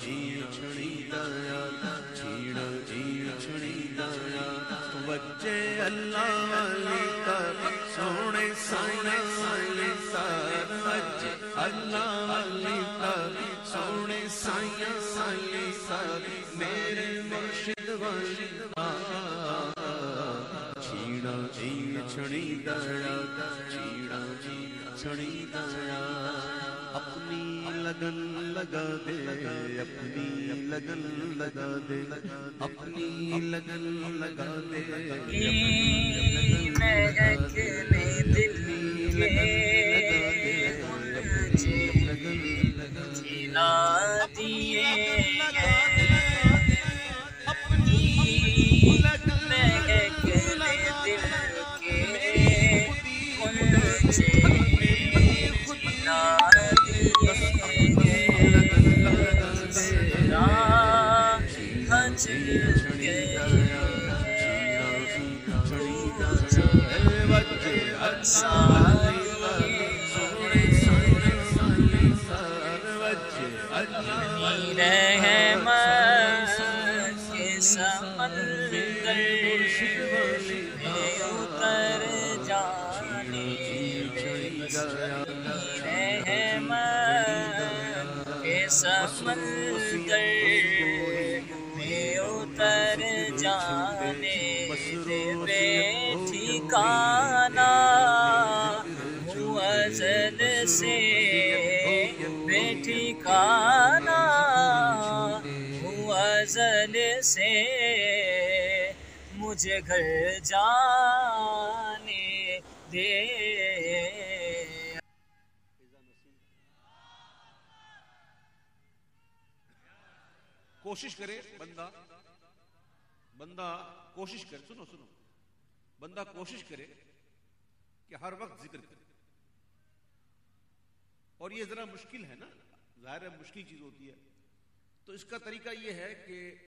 جی چھڑی دایا چھیڑا جی چھڑی دایا وجے اللہ علی کر سونے سائیں سائیں سار وجے اللہ علی کر سونے سائیں سائیں سار میرے مرشد والی چھیڑا جی چھڑی دایا چھیڑا جی چھڑی دایا اپنی لگن لگا دے اپنی لگن لگا دے اپنی لگن لگا دے مہکنے دل کے جلا دیے اپنی مہکنے دل کے کلچے جلا سمندر میں اتر جانے رحمت کے سمندر میں اتر جانے بے ٹھکانا ہوں ازل سے بے ٹھکانا ہوں ازل سے مجھے گھر جانے دے کوشش کرے بندہ کوشش کرے سنو بندہ کوشش کرے کہ ہر وقت ذکر کرے اور یہ ذرا مشکل ہے نا ظاہر ہے مشکل چیز ہوتی ہے تو اس کا طریقہ یہ ہے کہ